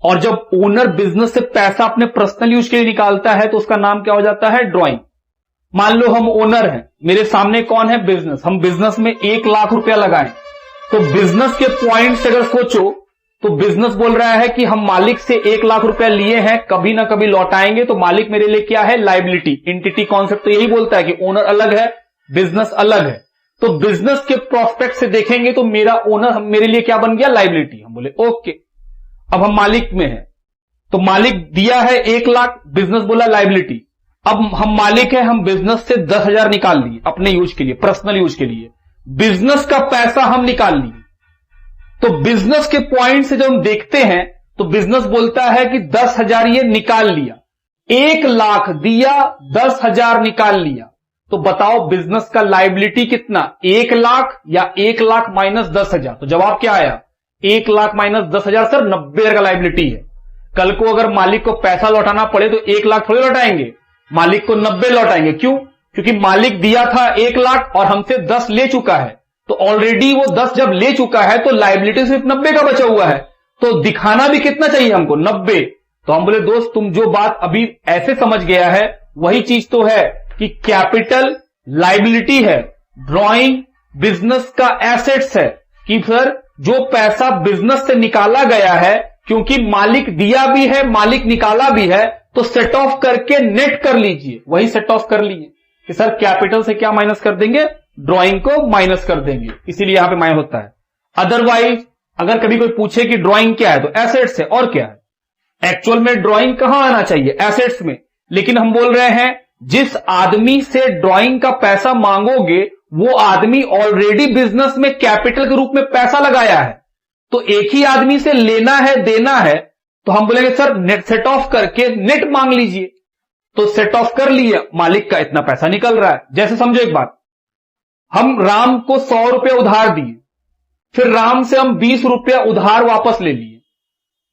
और जब ओनर बिजनेस से पैसा अपने पर्सनल यूज के लिए निकालता है तो उसका नाम क्या हो जाता है? ड्राइंग। मान लो हम ओनर हैं, मेरे सामने कौन है? बिजनेस। हम बिजनेस में 1 लाख रुपया लगाएं, तो बिजनेस के पॉइंट से अगर सोचो तो बिजनेस बोल रहा है कि हम मालिक से 1 लाख रुपए लिए हैं, कभी ना कभी लौटाएंगे, तो मालिक मेरे लिए क्या है? लायबिलिटी। एंटिटी कॉन्सेप्ट तो यही बोलता है कि ओनर अलग है, बिजनेस अलग है। तो बिजनेस के प्रोस्पेक्ट से देखेंगे तो मेरा ओनर मेरे लिए क्या बन गया? लायबिलिटी। हम बोले ओके। अब हम मालिक में हैं, तो मालिक दिया है 1 लाख, बिजनेस बोला लायबिलिटी। अब हम मालिक है, हम बिजनेस से 10,000 निकाल लिए अपने यूज के लिए, पर्सनल यूज के लिए। बिजनेस का पैसा हम निकाल लिए। तो बिजनेस के पॉइंट से जब हम देखते हैं तो बिजनेस बोलता है कि 10,000 ये निकाल लिया, 1 लाख दिया, 10,000 निकाल लिया। तो बताओ बिजनेस का लायबिलिटी कितना? 1 लाख या 1 लाख माइनस 10,000? तो जवाब क्या आया? 1 लाख माइनस 10,000 सर 90,000 का लायबिलिटी है। कल को अगर मालिक को पैसा लौटाना पड़े तो 1 लाख थोड़ी लौटाएंगे, मालिक को 90 लौटाएंगे। क्यों? क्योंकि मालिक दिया था 1 लाख और हमसे 10 ले चुका है, तो ऑलरेडी वो 10 जब ले चुका है तो लायबिलिटी सिर्फ 90 का बचा हुआ है। तो दिखाना भी कितना चाहिए हमको? 90। तो हम बोले दोस्त तुम जो बात अभी ऐसे समझ गया है वही चीज तो है कि कैपिटल लायबिलिटी है, ड्राइंग बिजनेस का एसेट्स है। कि सर जो पैसा बिजनेस से निकाला गया है, क्योंकि मालिक दिया भी है, मालिक निकाला भी है, तो सेट ऑफ करके नेट कर लीजिए। वही सेट ऑफ कर लिए कि सर कैपिटल से क्या माइनस कर देंगे? ड्राइंग को माइनस कर देंगे, इसीलिए यहां पे माइनस होता है। अदरवाइज अगर कभी कोई पूछे कि ड्राइंग क्या है तो एसेट्स है, और क्या है। एक्चुअल में ड्राइंग कहां आना चाहिए? एसेट्स में। लेकिन हम बोल रहे हैं जिस आदमी से ड्राइंग का पैसा मांगोगे वो आदमी ऑलरेडी बिजनेस में कैपिटल के रूप में पैसा लगाया है, तो एक ही आदमी से लेना है, देना है, तो हम बोलेंगे सर नेट सेट ऑफ करके नेट मांग लीजिए। तो सेट ऑफ कर लिए, मालिक का इतना पैसा निकल रहा है। जैसे समझो एक बात, हम राम को 100 रुपया उधार दिए, फिर राम से हम 20 रुपया उधार वापस ले लिए।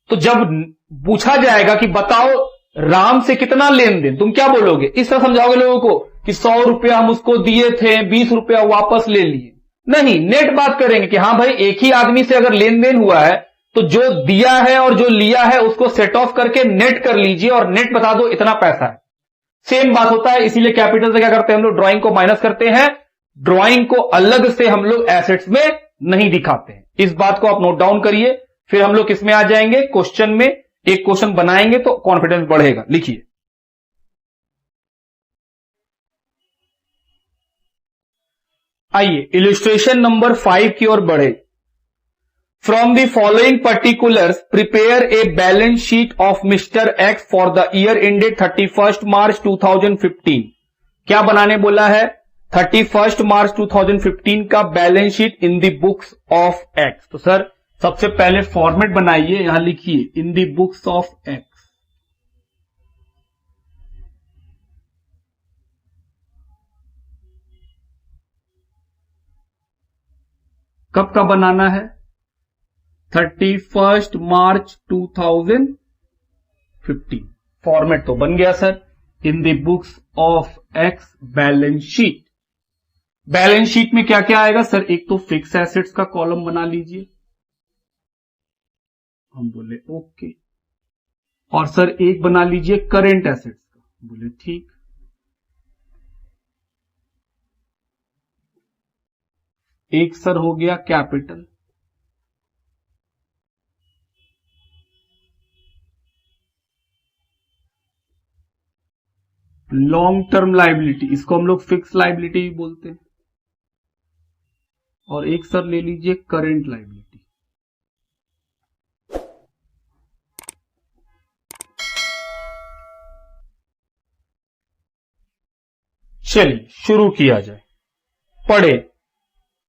तो जब पूछा जाएगा कि बताओ राम से कितना लेन देन, तुम क्या बोलोगे? इस तरह समझाओगे लोगों को कि 100 रुपया हम उसको दिए थे, 20 रुपया वापस ले लिए? नहीं, नेट बात करेंगे कि हां भाई एक ही आदमी से अगर लेन देन हुआ है तो जो दिया है और जो लिया है उसको सेट ऑफ करके नेट कर लीजिए और नेट बता दो इतना पैसा है। सेम बात होता है, इसीलिए कैपिटल से क्या करते हैं हम लोग? ड्राइंग को माइनस करते हैं। ड्राइंग को अलग से हम लोग एसेट्स में नहीं दिखाते हैं। इस बात को आप नोट डाउन करिए। फिर हम लोग किसमें आ जाएंगे? क्वेश्चन में। एक क्वेश्चन बनाएंगे तो कॉन्फिडेंस बढ़ेगा। लिखिए, आइए इलिस्ट्रेशन नंबर 5 की ओर बढ़े। From the following particulars prepare a balance sheet of mister x for the year ended 31 मार्च 2015। क्या बनाने बोला है? 31 मार्च 2015 का balance sheet in the books of x. तो सर सबसे पहले फॉर्मेट बनाइए, यहां लिखिए in the books of x. कब का बनाना है? 31 मार्च 2015। फॉर्मेट तो बन गया sir, in the books of x balance sheet. Balance sheet में क्या क्या आएगा सर? एक तो फिक्स एसेट्स का कॉलम बना लीजिए, हम बोले ओके। और सर एक बना लीजिए करेंट एसेट्स का, बोले ठीक। एक सर हो गया कैपिटल। लॉन्ग टर्म लायबिलिटी, इसको हम लोग फिक्स लायबिलिटी भी बोलते हैं। और एक सर ले लीजिए करेंट लायबिलिटी। चलिए शुरू किया जाए। पढ़े,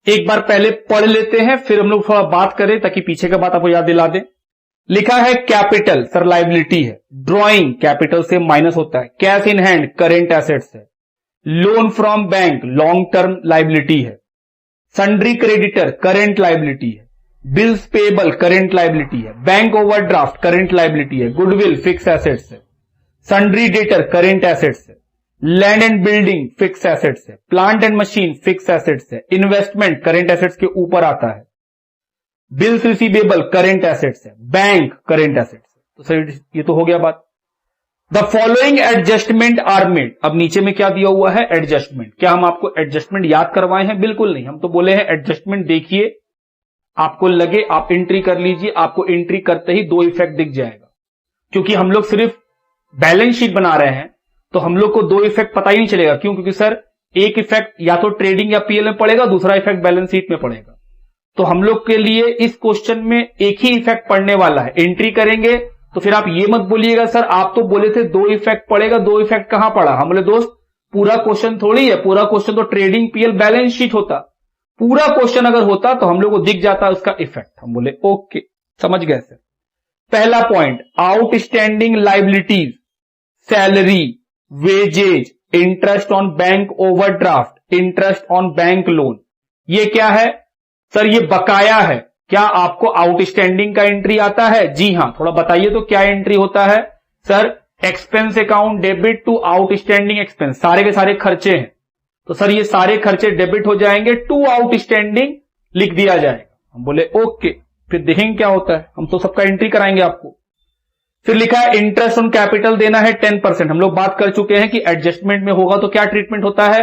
एक बार पहले पढ़ लेते हैं, फिर हम लोग थोड़ा बात करें ताकि पीछे का बात आपको याद दिला दें। लिखा है कैपिटल, सर लायबिलिटी है। ड्राइंग कैपिटल से माइनस होता है। Cash in hand current assets है। Loan from bank long term liability है। सन्ड्री क्रेडिटर करेंट लायबिलिटी है। बिल्स पेबल करेंट लायबिलिटी है। बैंक ओवरड्राफ्ट करेंट लायबिलिटी है। गुडविल फिक्स एसेट्स है। सन्ड्री डेटर करेंट एसेट्स है। Land and building fix assets है। Plant and machine fix assets है। Investment current assets के ऊपर आता है। बिल्स रिसीवेबल करेंट एसेट्स है। बैंक करेंट एसेट्स है। तो सर ये तो हो गया बात। The following adjustment are made. अब नीचे में क्या दिया हुआ है? एडजस्टमेंट। क्या हम आपको एडजस्टमेंट याद करवाए हैं? बिल्कुल नहीं, हम तो बोले हैं एडजस्टमेंट देखिए आपको लगे आप एंट्री कर लीजिए, आपको एंट्री करते ही दो इफेक्ट दिख जाएगा। क्योंकि हम लोग सिर्फ बैलेंस शीट बना रहे हैं तो हम लोग को दो इफेक्ट पता ही नहीं चलेगा। क्यों? क्योंकि सर एक इफेक्ट या तो ट्रेडिंग या पीएल में पड़ेगा, दूसरा इफेक्ट बैलेंस शीट में पड़ेगा। तो हम लोग के लिए इस क्वेश्चन में एक ही इफेक्ट पड़ने वाला है। एंट्री करेंगे तो फिर आप ये मत बोलिएगा सर आप तो बोले थे दो इफेक्ट पड़ेगा, दो इफेक्ट कहां पड़ा? हम बोले दोस्त पूरा क्वेश्चन थोड़ी है, पूरा क्वेश्चन तो ट्रेडिंग पीएल बैलेंस शीट होता। पूरा क्वेश्चन अगर होता तो हम लोग को दिख जाता उसका इफेक्ट। हम बोले ओके, समझ गए सर। पहला point, outstanding liabilities, salary, wages, interest on bank overdraft, interest on bank loan, ये क्या है सर? ये बकाया है। क्या आपको आउटस्टैंडिंग का एंट्री आता है? जी हां, थोड़ा बताइए तो क्या एंट्री होता है sir? Expense account debit to outstanding expense, सारे के सारे खर्चे हैं तो सर ये सारे खर्चे डेबिट हो जाएंगे, टू आउटस्टैंडिंग लिख दिया जाएगा। हम बोले ओके, फिर देखेंगे क्या होता है, हम तो सबका एंट्री कराएंगे आपको। फिर लिखा है इंटरेस्ट ऑन कैपिटल देना है 10%। हम लोग बात कर चुके हैं कि एडजस्टमेंट में होगा तो क्या ट्रीटमेंट होता है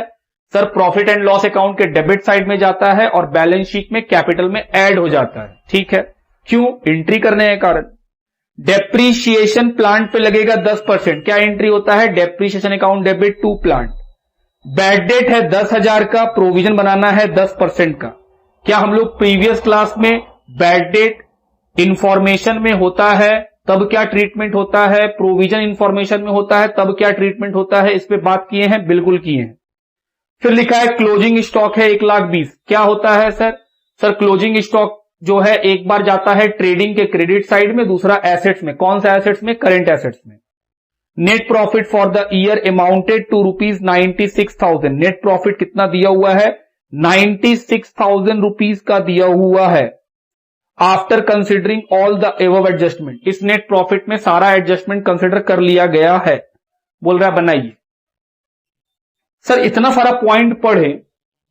sir? Profit and loss account के डेबिट साइड में जाता है और बैलेंस शीट में कैपिटल में ऐड हो जाता है। ठीक है, क्यों? एंट्री करने के कारण। डेप्रीशिएशन प्लांट पे लगेगा 10%। क्या एंट्री होता है? Depreciation account debit to plant. Bad debt है 10,000 का, प्रोविजन बनाना है 10% का। क्या हम लोग प्रीवियस क्लास में बैड डेट इंफॉर्मेशन में होता है तब क्या ट्रीटमेंट होता है, प्रोविजन इंफॉर्मेशन में होता है तब क्या ट्रीटमेंट होता है, इस पे बात किए हैं? बिल्कुल किए हैं। फिर लिखा है क्लोजिंग स्टॉक है 1,20,000। क्या होता है सर? सर क्लोजिंग स्टॉक जो है एक बार जाता है ट्रेडिंग के क्रेडिट साइड में, दूसरा एसेट्स में। कौन सा एसेट्स में? करंट एसेट्स में। Net profit for the year amounted to ₹96,000। Net profit कितना दिया हुआ है? 96,000 रुपीज का दिया हुआ है। After considering all the above adjustment, इस नेट प्रॉफिट में सारा एडजस्टमेंट कंसिडर कर लिया गया है। बोल रहा है बनाइए। सर इतना सारा पॉइंट पढ़े,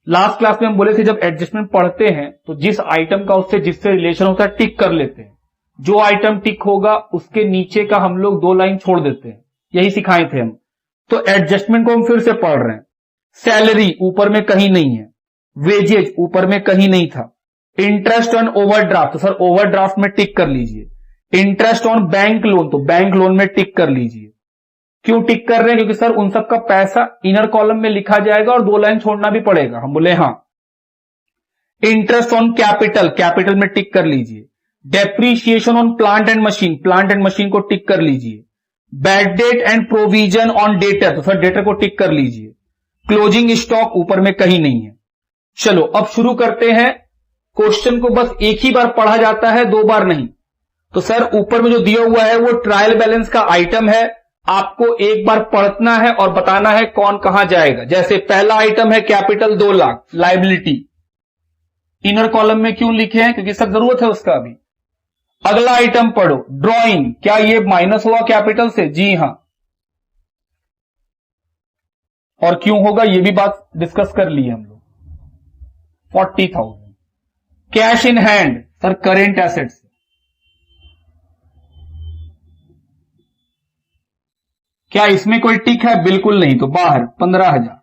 लास्ट क्लास में हम बोले थे जब एडजस्टमेंट पढ़ते हैं तो जिस आइटम का उससे जिससे रिलेशन होता है टिक कर लेते हैं। जो आइटम टिक होगा उसके नीचे का हम लोग 2 लाइन छोड़ देते हैं, यही सिखाए थे हम। तो एडजस्टमेंट को हम फिर से पढ़ रहे हैं। सैलरी ऊपर में कहीं नहीं है, वेजेज ऊपर में कहीं नहीं था, इंटरेस्ट ऑन ओवरड्राफ्ट तो सर ओवरड्राफ्ट में टिक कर लीजिए, इंटरेस्ट ऑन बैंक लोन तो बैंक लोन में टिक कर लीजिए। क्यों टिक कर रहे हैं? क्योंकि सर उन सबका पैसा इनर कॉलम में लिखा जाएगा और 2 लाइन छोड़ना भी पड़ेगा। हम बोले हां। इंटरेस्ट ऑन कैपिटल, कैपिटल में टिक कर लीजिए। Depreciation on plant and machine, plant and machine को टिक कर लीजिए। Bad debt and provision on debtor तो सर डेटर को टिक कर लीजिए। क्लोजिंग स्टॉक ऊपर में कहीं नहीं है। चलो अब शुरू करते हैं। क्वेश्चन को बस एक ही बार पढ़ा जाता है, 2 बार नहीं। तो सर ऊपर में जो दिया हुआ है वो ट्रायल बैलेंस का आइटम है, आपको एक बार पढ़ना है और बताना है कौन कहां जाएगा। जैसे पहला आइटम है capital 2 lakh, liability inner column में क्यों लिखे हैं? क्योंकि सर जरूरत है उसका अभी। अगला आइटम पढ़ो, ड्रॉइंग, क्या ये माइनस हुआ कैपिटल से? जी हां। और क्यों होगा ये भी बात डिस्कस कर ली हम लोग। 40,000। Cash in hand sir current assets, क्या इसमें कोई टिक है? बिल्कुल नहीं, तो बाहर 15,000।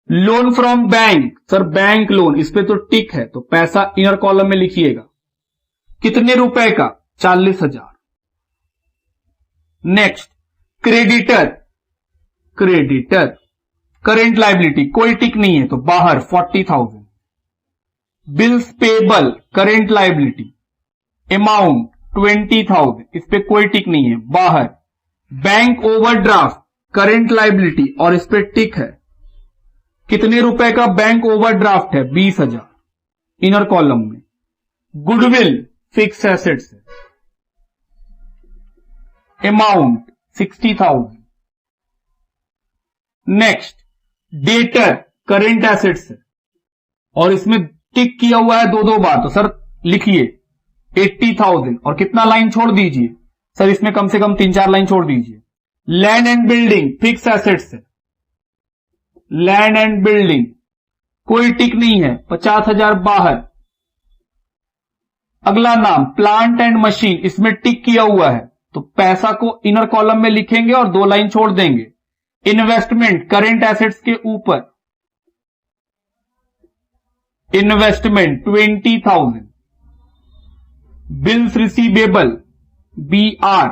Loan from bank sir bank loan, इस पे तो टिक है तो पैसा इनर कॉलम में लिखिएगा। कितने रुपए का? 40,000। Next creditor, creditor current liability कोई टिक नहीं है तो बाहर 40,000। Bills payable current liability amount 20,000, इस पे कोई टिक नहीं है, बाहर। बैंक ओवरड्राफ्ट करेंट लायबिलिटी और इस पे टिक है। कितने रुपए का बैंक ओवरड्राफ्ट है? 20,000 इनर कॉलम में। गुडविल फिक्स एसेट्स है, amount 60,000। Next debtor current assets है और इसमें टिक किया हुआ है 2 बार, तो सर लिखिए 80,000 और कितना लाइन छोड़ दीजिए सर? इसमें कम से कम 3-4 लाइन छोड़ दीजिए। Land and building fix assets है, लैंड एंड बिल्डिंग कोई टिक नहीं है, 50,000 बाहर। अगला नाम प्लांट एंड मशीन, इसमें टिक किया हुआ है तो पैसा को इनर कॉलम में लिखेंगे और 2 लाइन छोड़ देंगे। इन्वेस्टमेंट करेंट एसेट्स के ऊपर, इन्वेस्टमेंट 20,000, बिल्स रिसीवेबल BR,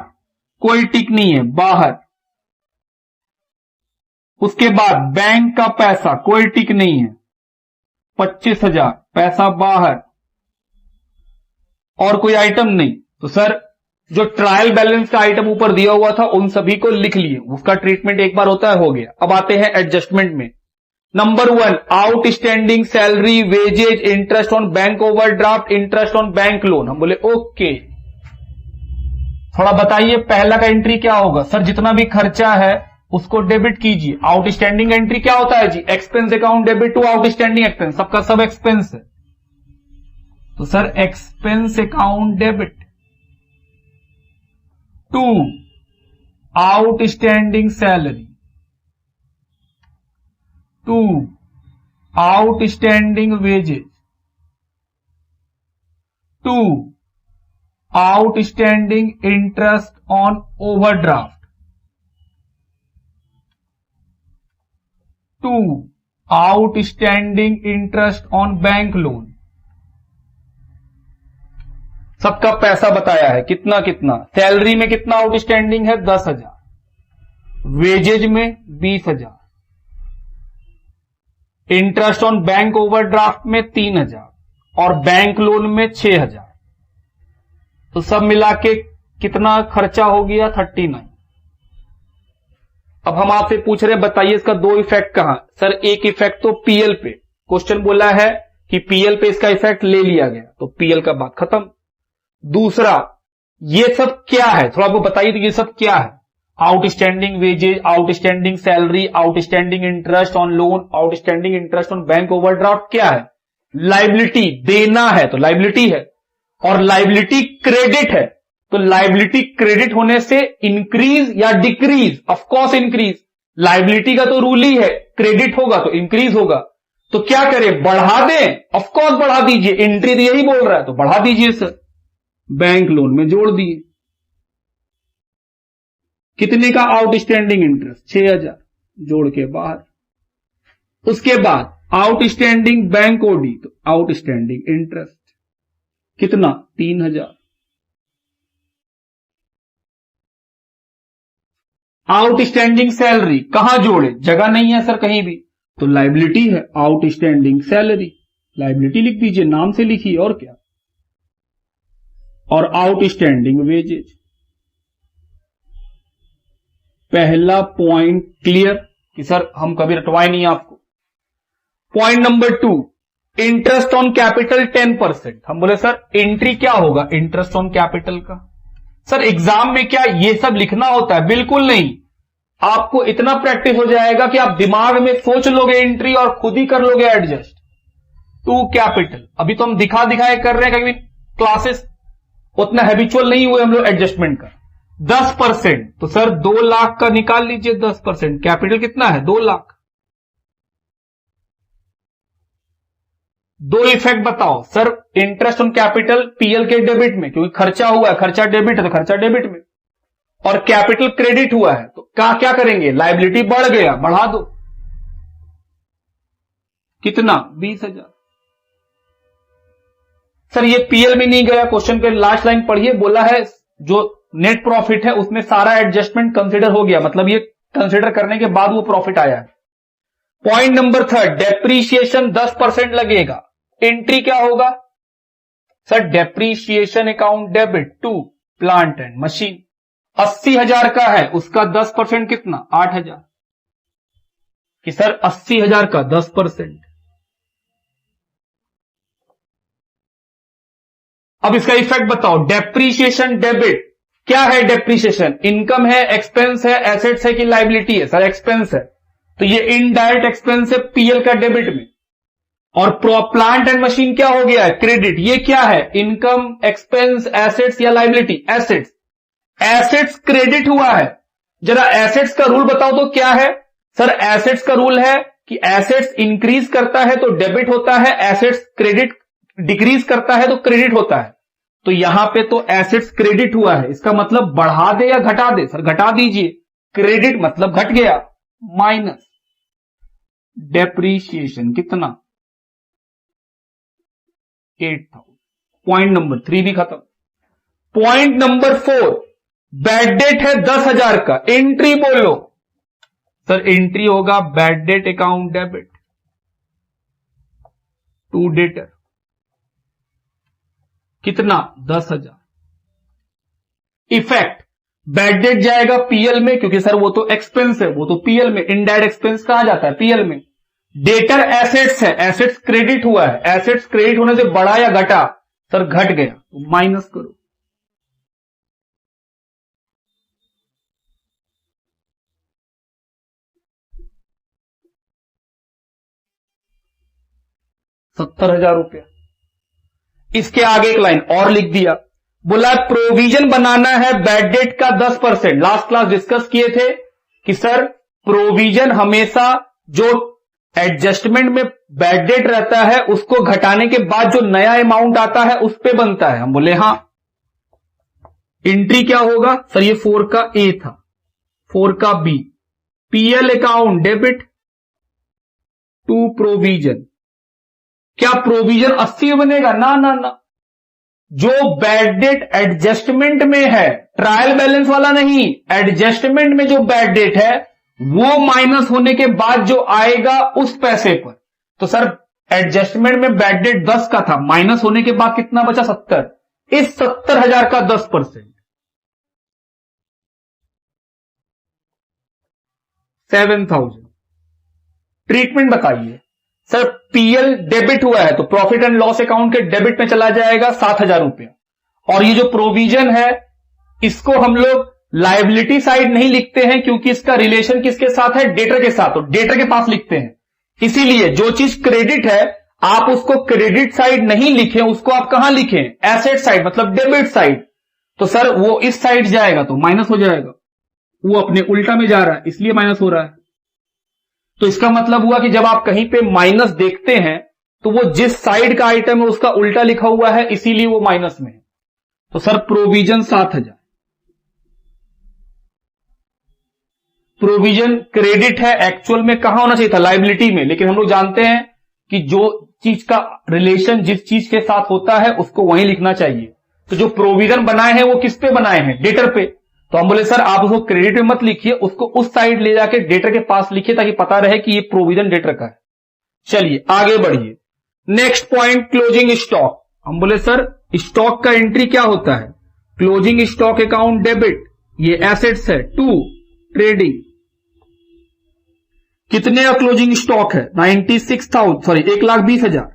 कोई टिक नहीं है, बाहर। उसके बाद बैंक का पैसा, कोई टिक नहीं है, 25,000, पैसा बाहर, और कोई आइटम नहीं। तो सर जो ट्रायल बैलेंस का आइटम ऊपर दिया हुआ था उन सभी को लिख लिए, उसका ट्रीटमेंट एक बार होता है, हो गया। अब आते हैं एडजस्टमेंट में। Number 1, outstanding salary, wages, interest on bank overdraft, interest on bank loan. हम बोले ओके, थोड़ा बताइए पहला का एंट्री क्या होगा? सर जितना भी खर्चा है उसको डेबिट कीजिए। आउटस्टैंडिंग एंट्री क्या होता है जी? Expense account debit to outstanding expense, सबका सब एक्सपेंस है। तो sir expense account debit to outstanding salary to outstanding wages to outstanding interest on overdraft to outstanding interest on bank loan. सबका पैसा बताया है, कितना कितना। सैलरी में कितना आउटस्टैंडिंग है? 10,000, वेजेज में 20,000, इंटरेस्ट ऑन बैंक ओवरड्राफ्ट में 3,000 और बैंक लोन में 6,000। तो सब मिला के कितना खर्चा हो गया? 39। अब हम आपसे पूछ रहे हैं बताइए इसका दो इफेक्ट कहां? सर एक इफेक्ट तो पीएल पे, क्वेश्चन बोला है कि पीएल पे इसका इफेक्ट ले लिया गया, तो पीएल का बात खत्म। दूसरा, ये सब क्या है थोड़ा आपको बताइए, तो ये सब क्या है? Outstanding wages, outstanding salary, outstanding interest on loan, outstanding interest on bank overdraft क्या है? लाइबिलिटी, देना है तो लाइबिलिटी है, और लाइबिलिटी क्रेडिट है तो लाइबिलिटी क्रेडिट होने से इंक्रीज या decrease? Of course increase. Liability का तो रूल ही है क्रेडिट होगा तो इंक्रीज होगा। तो क्या करें? बढ़ा दें? ऑफ कोर्स बढ़ा दीजिए, एंट्री तो यही बोल रहा है, तो बढ़ा दीजिए सर। बैंक लोन में जोड़ दिए। कितने का आउटस्टैंडिंग इंटरेस्ट? 6,000, जोड़ के बाहर। उसके बाद आउटस्टैंडिंग बैंक ओडी, तो आउटस्टैंडिंग इंटरेस्ट कितना? 3,000। आउटस्टैंडिंग सैलरी कहां जोड़े? जगह नहीं है सर कहीं भी, तो लाइबिलिटी है, आउटस्टैंडिंग सैलरी, लाइबिलिटी लिख दीजिए, नाम से लिखिए और क्या। और आउटस्टैंडिंग वेजेज। पहला पॉइंट क्लियर कि सर हम कभी रटवाए नहीं आपको। Point number 2, interest on capital 10%। हम बोले सर एंट्री क्या होगा इंटरेस्ट ऑन कैपिटल का? सर एग्जाम में क्या ये सब लिखना होता है? बिल्कुल नहीं। आपको इतना प्रैक्टिस हो जाएगा कि आप दिमाग में सोच लोगे एंट्री और खुद ही कर लोगे एडजस्ट टू कैपिटल। अभी तो हम दिखा दिखाए कर रहे हैं, कभी क्लासेस उतना हैबिचुअल नहीं हुए हम लोग एडजस्टमेंट का। 10%, तो सर 2 लाख का निकाल लीजिए 10%, कैपिटल कितना है? 2 लाख। दो इफेक्ट बताओ sir. Interest on capital PL के डेबिट में, क्योंकि खर्चा हुआ है, खर्चा डेबिट है तो खर्चा डेबिट में, और कैपिटल क्रेडिट हुआ है तो क्या करेंगे? लाइबिलिटी बढ़ गया, बढ़ा दो। कितना? 20,000। सर ये पीएल में नहीं गया, क्वेश्चन के लास्ट लाइन पढ़िए, बोला है जो नेट प्रॉफिट है उसमें सारा एडजस्टमेंट कंसीडर हो गया, मतलब ये कंसीडर करने के बाद वो प्रॉफिट आया है। पॉइंट नंबर 3, डेप्रीशिएशन 10% लगेगा। एंट्री क्या होगा? Sir depreciation account debit to plant and machine. 80,000 का है, उसका 10% कितना? 8,000। कि सर 80,000 का 10%। अब इसका इफेक्ट बताओ। डेप्रीशिएशन डेबिट क्या है? डेप्रीशिएशन इनकम है, एक्सपेंस है, एसेट्स है कि लाइबिलिटी है? सर एक्सपेंस है, तो ये इनडायरेक्ट एक्सपेंस है पीएल का डेबिट में। और प्लांट एंड मशीन क्या हो गया है? क्रेडिट। ये क्या है? इनकम, एक्सपेंस, एसेट्स या लाइबिलिटी? एसेट्स। एसेट्स क्रेडिट हुआ है। जरा एसेट्स का रूल बताओ तो क्या है? सर एसेट्स का रूल है कि एसेट्स इंक्रीज करता है तो डेबिट होता है, एसेट्स क्रेडिट डिक्रीज करता है तो क्रेडिट होता है। तो यहां पे तो एसेट्स क्रेडिट हुआ है, इसका मतलब बढ़ा दे या घटा दे? सर घटा दीजिए, क्रेडिट मतलब घट गया, माइनस डेप्रीशिएशन कितना? 8,000। पॉइंट नंबर 3 भी खत्म। पॉइंट नंबर 4, बैड डेट है 10,000 का, एंट्री बोलो सर। एंट्री होगा bad debt account debit to debtor, कितना 10,000। इफेक्ट, बैड डेट जाएगा पीएल में, क्योंकि सर वो तो एक्सपेंस है, वो तो पीएल में। इनडायरेक्ट एक्सपेंस कहां जाता है? पीएल में। डेटर एसेट्स है, एसेट्स क्रेडिट हुआ है, एसेट्स क्रेडिट होने से बढ़ा या घटा? सर घट गया, तो माइनस करो। ₹70,000। इसके आगे एक लाइन और लिख दिया, बोला प्रोविजन बनाना है बैड डेट का 10%। लास्ट क्लास डिस्कस किए थे कि सर प्रोविजन हमेशा जो एडजस्टमेंट में बैड डेट रहता है उसको घटाने के बाद जो नया अमाउंट आता है उस पे बनता है। हम बोले हां। एंट्री क्या होगा सर? ये 4 का ए था, 4 का B, PL account debit to provision. क्या प्रोविजन 80 में बनेगा? ना ना ना, जो बैड डेट एडजस्टमेंट में है, ट्रायल बैलेंस वाला नहीं, एडजस्टमेंट में जो बैड डेट है वो माइनस होने के बाद जो आएगा उस पैसे पर। तो सर एडजस्टमेंट में बैड डेट 10 का था, माइनस होने के बाद कितना बचा? 70। इस 70,000 का 10%, 7,000। ट्रीटमेंट बताइए सर। पीएल डेबिट हुआ है तो प्रॉफिट एंड लॉस अकाउंट के डेबिट में चला जाएगा 7,000 रुपया। और ये जो प्रोविजन है इसको हम लोग लायबिलिटी साइड नहीं लिखते हैं, क्योंकि इसका रिलेशन किसके साथ है? डेटर के साथ। तो डेटर के पास लिखते हैं। इसीलिए जो चीज क्रेडिट है आप उसको क्रेडिट साइड नहीं लिखें, उसको आप कहां लिखें? एसेट साइड, मतलब डेबिट साइड। तो सर वो इस साइड जाएगा तो माइनस हो जाएगा, वो अपने उल्टा में जा रहा है इसलिए माइनस हो रहा है। तो इसका मतलब हुआ कि जब आप कहीं पे माइनस देखते हैं तो वो जिस साइड का आइटम है उसका उल्टा लिखा हुआ है, इसीलिए वो माइनस में है। तो सर प्रोविजन 7,000। प्रोविजन क्रेडिट है, एक्चुअल में कहां होना चाहिए था? लायबिलिटी में। लेकिन हम लोग जानते हैं कि जो चीज का रिलेशन जिस चीज के साथ होता है उसको वहीं लिखना चाहिए। तो जो प्रोविजन बनाए हैं वो किस पे बनाए हैं? डेटर पे। तो हम बोले सर आप उसको क्रेडिट में मत लिखिए, उसको उस साइड ले जाके डेटर के पास लिखिए ताकि पता रहे कि ये प्रोविजन डेटर का है। चलिए आगे बढ़िए। Next point, closing stock. हम बोले सर स्टॉक का एंट्री क्या होता है? क्लोजिंग स्टॉक अकाउंट डेबिट, ये एसेट्स है, टू ट्रेडिंग। कितने का क्लोजिंग स्टॉक है? 1,20,000।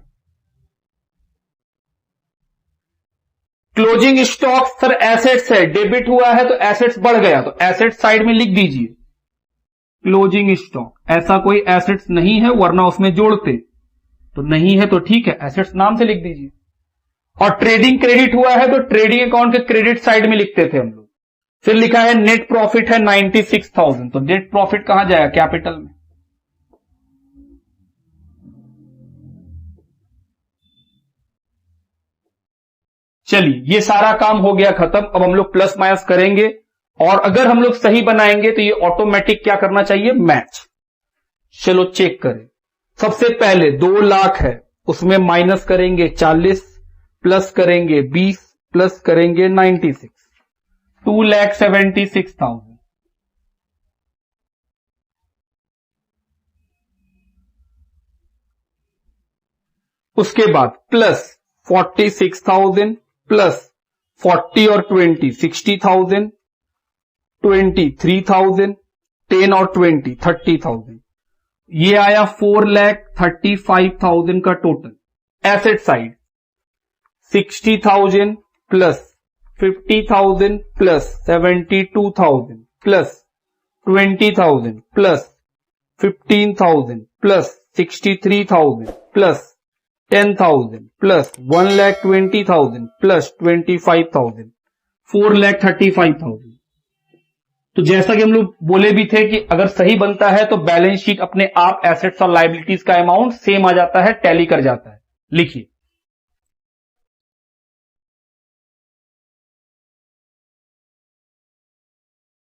क्लोजिंग स्टॉक सर एसेट्स है, डेबिट हुआ है तो एसेट्स बढ़ गया, तो एसेट्स साइड में लिख दीजिए क्लोजिंग स्टॉक। ऐसा कोई एसेट्स नहीं है वरना उसमें जोड़ते, तो नहीं है तो ठीक है, एसेट्स नाम से लिख दीजिए। और ट्रेडिंग क्रेडिट हुआ है तो ट्रेडिंग अकाउंट के क्रेडिट साइड में लिखते थे हम लोग। फिर लिखा है नेट प्रॉफिट है 96,000, तो नेट प्रॉफिट कहां जाएगा? कैपिटल में। चलिए ये सारा काम हो गया खत्म। अब हम लोग प्लस माइनस करेंगे और अगर हम लोग सही बनाएंगे तो ये ऑटोमेटिक क्या करना चाहिए? मैच। चलो चेक करें। सबसे पहले 2 लाख है, उसमें माइनस करेंगे 40, प्लस करेंगे 20, प्लस करेंगे 96, 2,76,000। उसके बाद प्लस 46,000, प्लस 40 और 20 60,000, 23,000, 10 और 20 30,000। ये आया 4,35,000 का total. Asset side 60,000 plus 50,000 plus 72,000 plus 20,000 plus 15,000 plus 63,000 plus 10,000 plus 1,20,000 plus 25,000, 4,35,000। तो जैसा कि हम लोग बोले भी थे कि अगर सही बनता है तो बैलेंस शीट अपने आप एसेट्स और लायबिलिटीज का अमाउंट सेम आ जाता है, टैली कर जाता है। लिखिए